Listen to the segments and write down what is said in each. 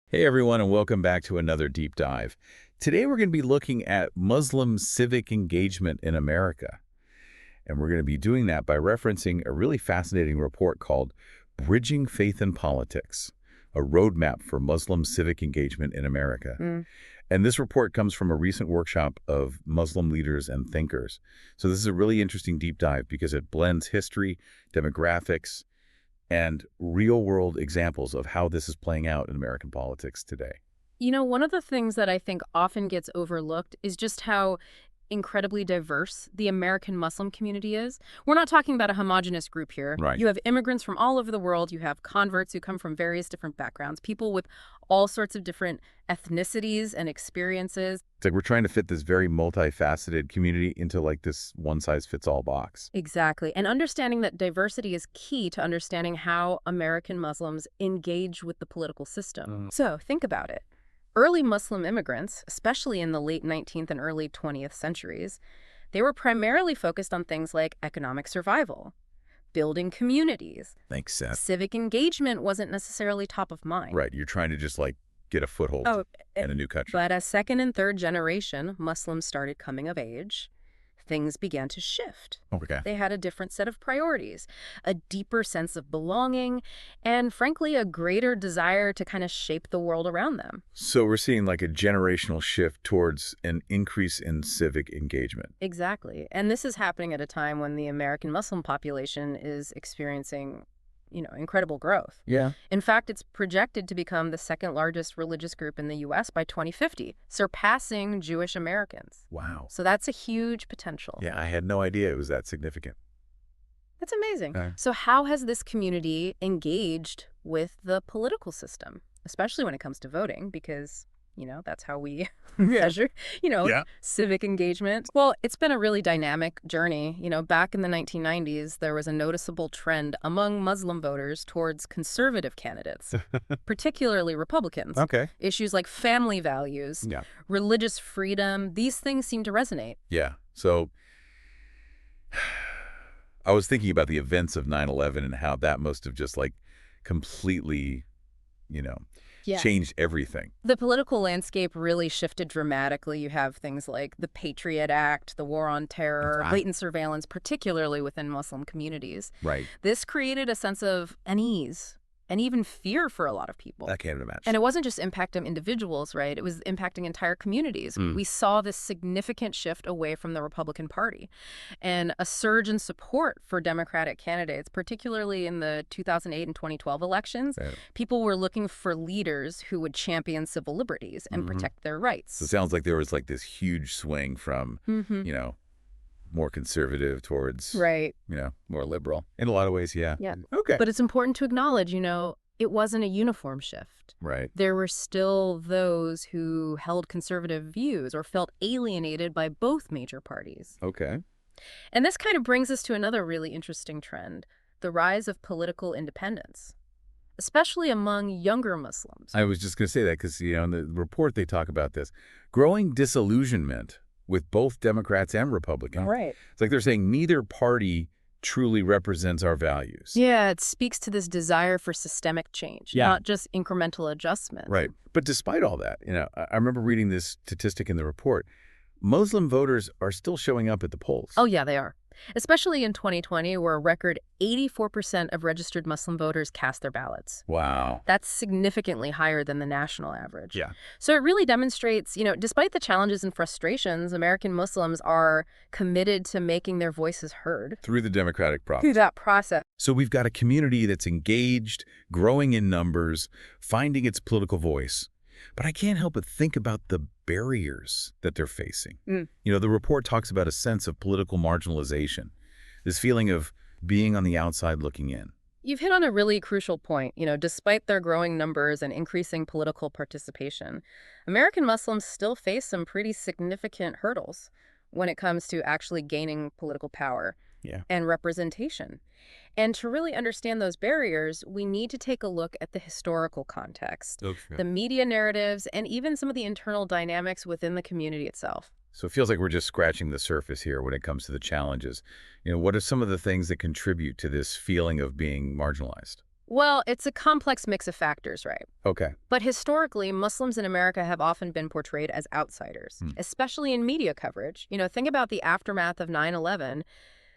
Hey everyone, and welcome back to another deep dive. Today we're going to be looking at Muslim civic engagement in America. And we're going to be doing that by referencing a really fascinating report called Bridging Faith and Politics, a roadmap for Muslim civic engagement in America. And this report comes from a recent workshop of Muslim leaders and thinkers. So this is a really interesting deep dive because it blends history, demographics, and real-world examples of how this is playing out in American politics today. You know, one of the things that I think often gets overlooked is just how incredibly diverse the American Muslim community is. We're not talking about a homogenous group here. Right. You have immigrants from all over the world. You have converts who come from various different backgrounds, people with all sorts of different ethnicities and experiences. It's like we're trying to fit this very multifaceted community into like this one-size-fits-all box. Exactly. And understanding that diversity is key to understanding how American Muslims engage with the political system. So think about it. Early Muslim immigrants, especially in the late 19th and early 20th centuries, they were primarily focused on things like economic survival, building communities. Makes sense. Civic engagement wasn't necessarily top of mind. Right. You're trying to just like get a foothold in a new country. But as second and third generation Muslims started coming of age, things began to shift. Okay. They had a different set of priorities, a deeper sense of belonging, and frankly, a greater desire to kind of shape the world around them. So we're seeing like a generational shift towards an increase in civic engagement. Exactly. And this is happening at a time when the American Muslim population is experiencing incredible growth. Yeah. In fact, it's projected to become the second largest religious group in the U.S. by 2050, surpassing Jewish Americans. Wow. So that's a huge potential. Yeah, I had no idea it was that significant. That's amazing. Okay. So how has this community engaged with the political system, especially when it comes to voting? Because that's how we measure, civic engagement. Well, it's been a really dynamic journey. Back in the 1990s, there was a noticeable trend among Muslim voters towards conservative candidates, particularly Republicans. Okay. Issues like family values, religious freedom, these things seem to resonate. Yeah. So I was thinking about the events of 9/11 and how that must have just like completely, changed everything. The political landscape really shifted dramatically. You have things like the Patriot Act, the War on Terror, blatant surveillance, particularly within Muslim communities. Right. This created a sense of unease and even fear for a lot of people. I can't imagine. And it wasn't just impacting individuals, right? It was impacting entire communities. We saw this significant shift away from the Republican Party and a surge in support for Democratic candidates, particularly in the 2008 and 2012 elections. Right. People were looking for leaders who would champion civil liberties and protect their rights. So it sounds like there was like this huge swing from, more conservative towards, more liberal. In a lot of ways, yeah. Yeah. Okay. But it's important to acknowledge, it wasn't a uniform shift. Right. There were still those who held conservative views or felt alienated by both major parties. Okay. And this kind of brings us to another really interesting trend, the rise of political independence, especially among younger Muslims. I was just going to say that because, in the report they talk about this. Growing disillusionment with both Democrats and Republicans. Right. It's like they're saying neither party truly represents our values. Yeah, it speaks to this desire for systemic change, not just incremental adjustment. Right. But despite all that, I remember reading this statistic in the report. Muslim voters are still showing up at the polls. Oh, yeah, they are. Especially in 2020, where a record 84% of registered Muslim voters cast their ballots. Wow. That's significantly higher than the national average. Yeah. So it really demonstrates, despite the challenges and frustrations, American Muslims are committed to making their voices heard. Through the democratic process. Through that process. So we've got a community that's engaged, growing in numbers, finding its political voice. But I can't help but think about the barriers that they're facing. The report talks about a sense of political marginalization, this feeling of being on the outside looking in. You've hit on a really crucial point. Despite their growing numbers and increasing political participation, American Muslims still face some pretty significant hurdles when it comes to actually gaining political power and representation. And to really understand those barriers, we need to take a look at the historical context, the media narratives, and even some of the internal dynamics within the community itself. So it feels like we're just scratching the surface here when it comes to the challenges. What are some of the things that contribute to this feeling of being marginalized? Well, it's a complex mix of factors, right? Okay. But historically, Muslims in America have often been portrayed as outsiders, Hmm. especially in media coverage. Think about the aftermath of 9/11.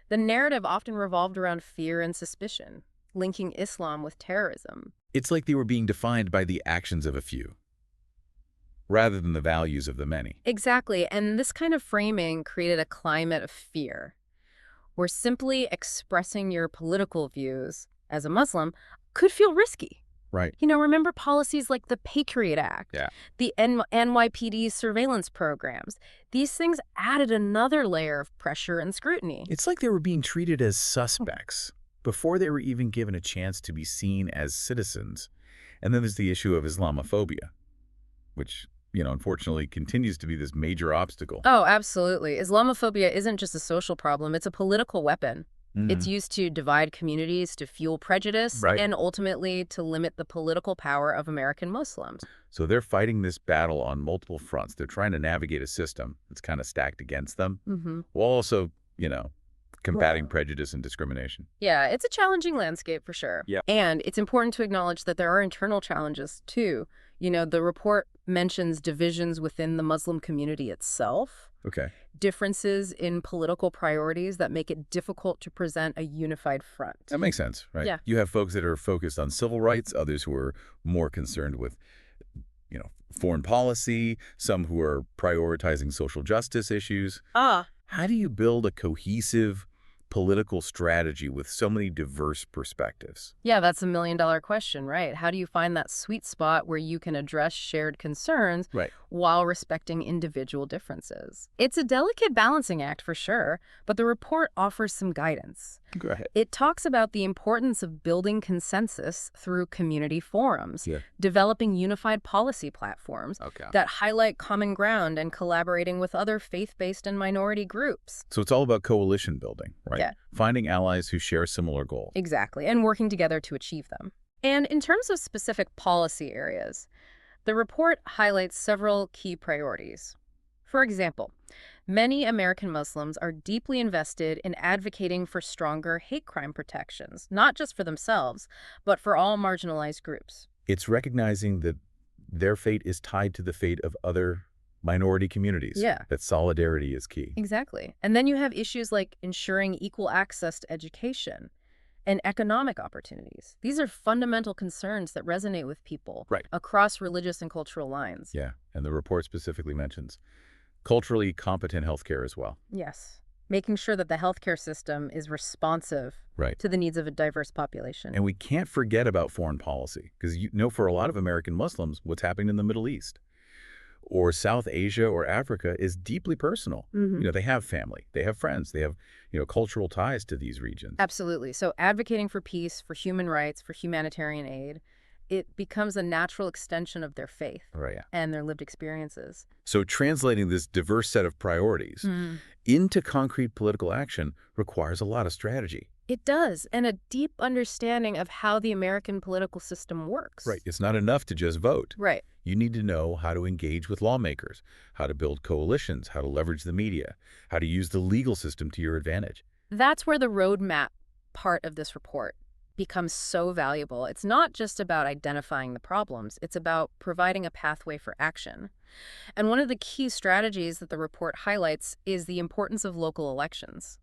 The narrative often revolved around fear and suspicion, linking Islam with terrorism. It's like they were being defined by the actions of a few, rather than the values of the many. Exactly, and this kind of framing created a climate of fear, where simply expressing your political views as a Muslim could feel risky. Right. Remember policies like the Patriot Act, Yeah. the NYPD surveillance programs. These things added another layer of pressure and scrutiny. It's like they were being treated as suspects before they were even given a chance to be seen as citizens. And then there's the issue of Islamophobia, which, unfortunately continues to be this major obstacle. Oh, absolutely. Islamophobia isn't just a social problem, it's a political weapon. It's used to divide communities, to fuel prejudice, Right. and ultimately to limit the political power of American Muslims. So they're fighting this battle on multiple fronts. They're trying to navigate a system that's kind of stacked against them, while also, combating prejudice and discrimination. Yeah, it's a challenging landscape for sure. Yeah. And it's important to acknowledge that there are internal challenges too. The report mentions divisions within the Muslim community itself, Okay. differences in political priorities that make it difficult to present a unified front. That makes sense, right? Yeah. You have folks that are focused on civil rights, others who are more concerned with, foreign policy, some who are prioritizing social justice issues. Ah, How do you build a cohesive political strategy with so many diverse perspectives? yeah, that's $1 million question, right? How do you find that sweet spot where you can address shared concerns Right. while respecting individual differences? It's a delicate balancing act for sure, but the report offers some guidance. Go ahead. It talks about the importance of building consensus through community forums, Yeah. developing unified policy platforms Okay. that highlight common ground, and collaborating with other faith-based and minority groups. So it's all about coalition building, right? Yeah. Finding allies who share similar goals. Exactly, and working together to achieve them. And in terms of specific policy areas, the report highlights several key priorities. For example, many American Muslims are deeply invested in advocating for stronger hate crime protections, not just for themselves, but for all marginalized groups. It's recognizing that their fate is tied to the fate of other minority communities. Yeah. That solidarity is key. Exactly. And then you have issues like ensuring equal access to education and economic opportunities. These are fundamental concerns that resonate with people Right. across religious and cultural lines. Yeah. And the report specifically mentions culturally competent healthcare as well. Yes. Making sure that the healthcare system is responsive Right. to the needs of a diverse population. And we can't forget about foreign policy, because for a lot of American Muslims, what's happening in the Middle East or South Asia or Africa is deeply personal. They have family, they have friends, they have, cultural ties to these regions. Absolutely. So advocating for peace, for human rights, for humanitarian aid, it becomes a natural extension of their faith Right. Yeah. and their lived experiences. So translating this diverse set of priorities into concrete political action requires a lot of strategy. It does, and a deep understanding of how the American political system works. Right. It's not enough to just vote. Right. You need to know how to engage with lawmakers, how to build coalitions, how to leverage the media, how to use the legal system to your advantage. That's where the roadmap part of this report becomes so valuable. It's not just about identifying the problems, it's about providing a pathway for action. And one of the key strategies that the report highlights is the importance of local elections.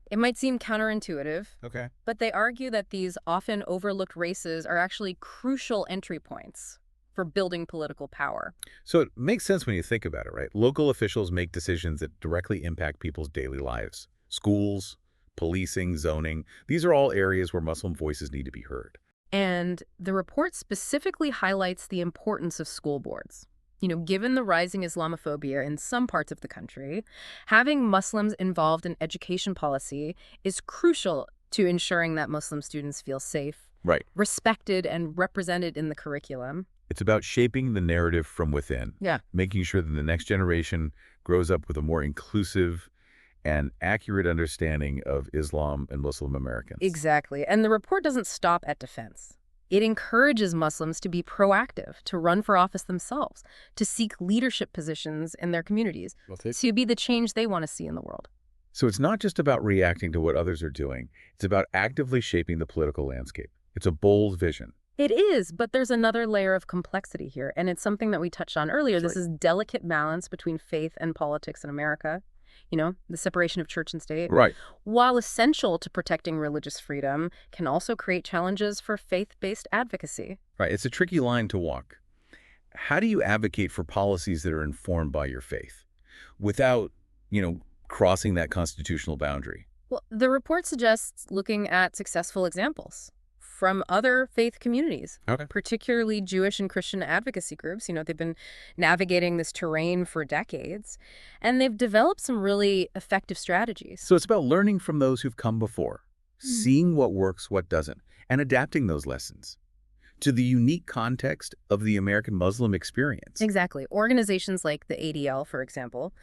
It might seem counterintuitive, Okay. but they argue that these often overlooked races are actually crucial entry points for building political power. So it makes sense when you think about it, right? Local officials make decisions that directly impact people's daily lives. Schools, policing, zoning, these are all areas where Muslim voices need to be heard. And the report specifically highlights the importance of school boards. Given the rising Islamophobia in some parts of the country, having Muslims involved in education policy is crucial to ensuring that Muslim students feel safe, Right. respected, and represented in the curriculum. It's about shaping the narrative from within. Yeah. Making sure that the next generation grows up with a more inclusive and accurate understanding of Islam and Muslim Americans. Exactly. And the report doesn't stop at defense. It encourages Muslims to be proactive, to run for office themselves, to seek leadership positions in their communities, to be the change they want to see in the world. So it's not just about reacting to what others are doing. It's about actively shaping the political landscape. It's a bold vision. It is, but there's another layer of complexity here, and it's something that we touched on earlier. That's This is delicate balance between faith and politics in America. The separation of church and state. Right. While essential to protecting religious freedom, can also create challenges for faith-based advocacy. Right. It's a tricky line to walk. How do you advocate for policies that are informed by your faith without, crossing that constitutional boundary? Well, the report suggests looking at successful examples from other faith communities, Okay. particularly Jewish and Christian advocacy groups. They've been navigating this terrain for decades, and they've developed some really effective strategies. So it's about learning from those who've come before, seeing what works, what doesn't, and adapting those lessons to the unique context of the American Muslim experience. Exactly. Organizations like the ADL, for example,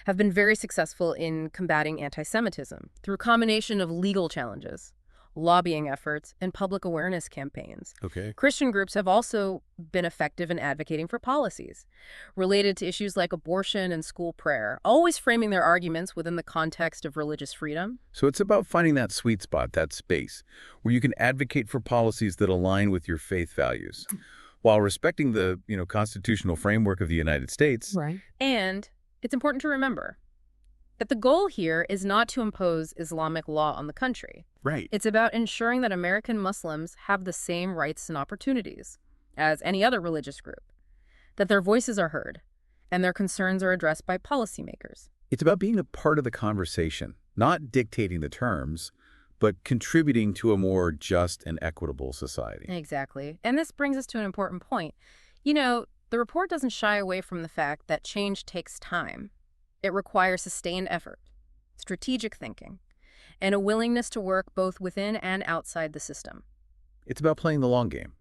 have been very successful in combating anti-Semitism through a combination of legal challenges, lobbying efforts, and public awareness campaigns. Okay. Christian groups have also been effective in advocating for policies related to issues like abortion and school prayer, always framing their arguments within the context of religious freedom. So it's about finding that sweet spot, that space, where you can advocate for policies that align with your faith values, while respecting the, constitutional framework of the United States. Right. And it's important to remember that the goal here is not to impose Islamic law on the country. Right. It's about ensuring that American Muslims have the same rights and opportunities as any other religious group, that their voices are heard, and their concerns are addressed by policymakers. It's about being a part of the conversation, not dictating the terms, but contributing to a more just and equitable society. Exactly. And this brings us to an important point. The report doesn't shy away from the fact that change takes time. It requires sustained effort, strategic thinking, and a willingness to work both within and outside the system. It's about playing the long game,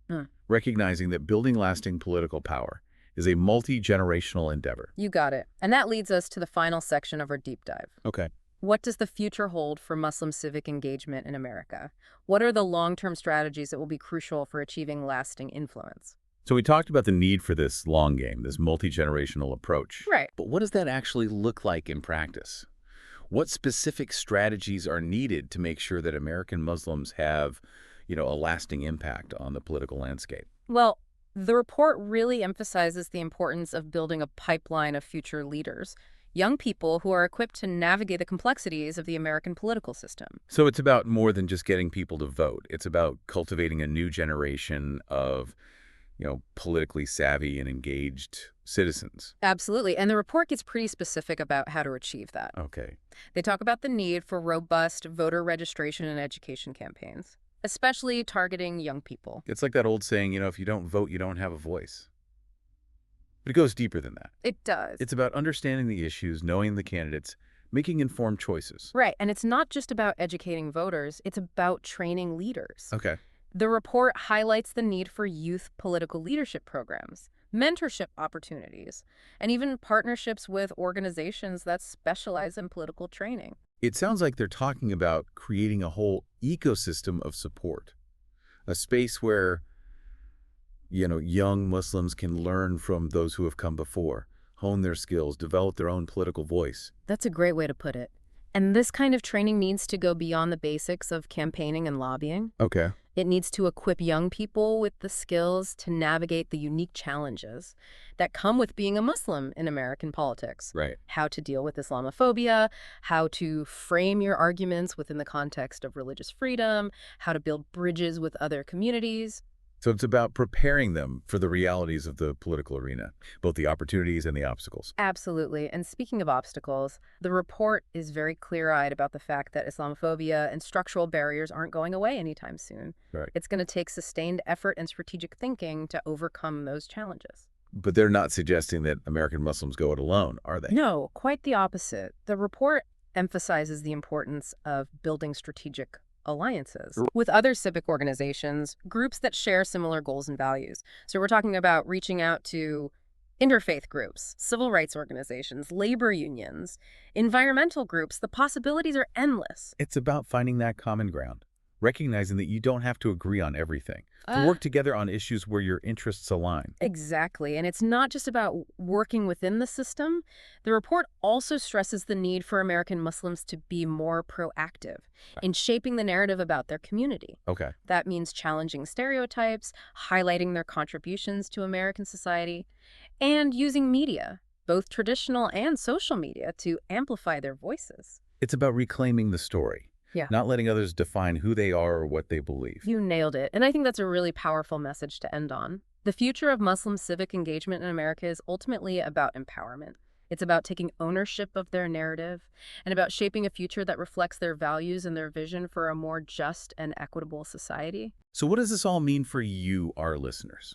Hmm. recognizing that building lasting political power is a multi-generational endeavor. You got it. And that leads us to the final section of our deep dive. Okay. What does the future hold for Muslim civic engagement in America? What are the long-term strategies that will be crucial for achieving lasting influence? So we talked about the need for this long game, this multi-generational approach. Right. But what does that actually look like in practice? What specific strategies are needed to make sure that American Muslims have, a lasting impact on the political landscape? Well, the report really emphasizes the importance of building a pipeline of future leaders, young people who are equipped to navigate the complexities of the American political system. So it's about more than just getting people to vote. It's about cultivating a new generation of politically savvy and engaged citizens. Absolutely. And the report gets pretty specific about how to achieve that. Okay. They talk about the need for robust voter registration and education campaigns, especially targeting young people. It's like that old saying, if you don't vote, you don't have a voice. But it goes deeper than that. It does. It's about understanding the issues, knowing the candidates, making informed choices. Right. And it's not just about educating voters. It's about training leaders. Okay. The report highlights the need for youth political leadership programs, mentorship opportunities, and even partnerships with organizations that specialize in political training. It sounds like they're talking about creating a whole ecosystem of support, a space where, young Muslims can learn from those who have come before, hone their skills, develop their own political voice. That's a great way to put it. And this kind of training needs to go beyond the basics of campaigning and lobbying. Okay. It needs to equip young people with the skills to navigate the unique challenges that come with being a Muslim in American politics. Right. How to deal with Islamophobia, how to frame your arguments within the context of religious freedom, how to build bridges with other communities. So it's about preparing them for the realities of the political arena, both the opportunities and the obstacles. Absolutely. And speaking of obstacles, the report is very clear-eyed about the fact that Islamophobia and structural barriers aren't going away anytime soon. Right. It's going to take sustained effort and strategic thinking to overcome those challenges. But they're not suggesting that American Muslims go it alone, are they? No, quite the opposite. The report emphasizes the importance of building strategic alliances with other civic organizations, groups that share similar goals and values. So we're talking about reaching out to interfaith groups, civil rights organizations, labor unions, environmental groups. The possibilities are endless. It's about finding that common ground, recognizing that you don't have to agree on everything, to work together on issues where your interests align. Exactly. And it's not just about working within the system. The report also stresses the need for American Muslims to be more proactive in shaping the narrative about their community. Okay. That means challenging stereotypes, highlighting their contributions to American society, and using media, both traditional and social media, to amplify their voices. It's about reclaiming the story, Yeah. not letting others define who they are or what they believe. You nailed it. And I think that's a really powerful message to end on. The future of Muslim civic engagement in America is ultimately about empowerment. It's about taking ownership of their narrative and about shaping a future that reflects their values and their vision for a more just and equitable society. So what does this all mean for you, our listeners?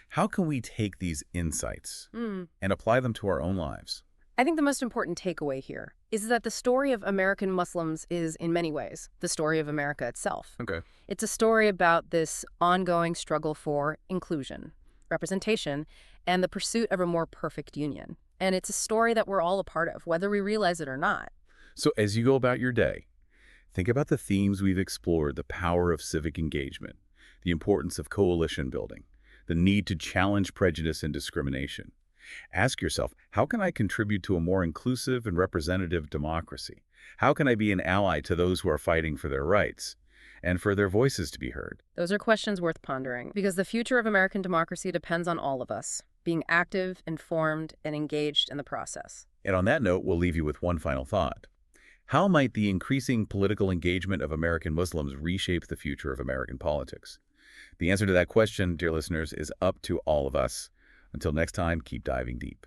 How can we take these insights and apply them to our own lives? I think the most important takeaway here is that the story of American Muslims is, in many ways, the story of America itself. Okay. It's a story about this ongoing struggle for inclusion, representation, and the pursuit of a more perfect union. And it's a story that we're all a part of, whether we realize it or not. So as you go about your day, think about the themes we've explored: the power of civic engagement, the importance of coalition building, the need to challenge prejudice and discrimination. Ask yourself, how can I contribute to a more inclusive and representative democracy? How can I be an ally to those who are fighting for their rights and for their voices to be heard? Those are questions worth pondering, because the future of American democracy depends on all of us being active, informed, and engaged in the process. And on that note, we'll leave you with one final thought. How might the increasing political engagement of American Muslims reshape the future of American politics? The answer to that question, dear listeners, is up to all of us. Until next time, keep diving deep.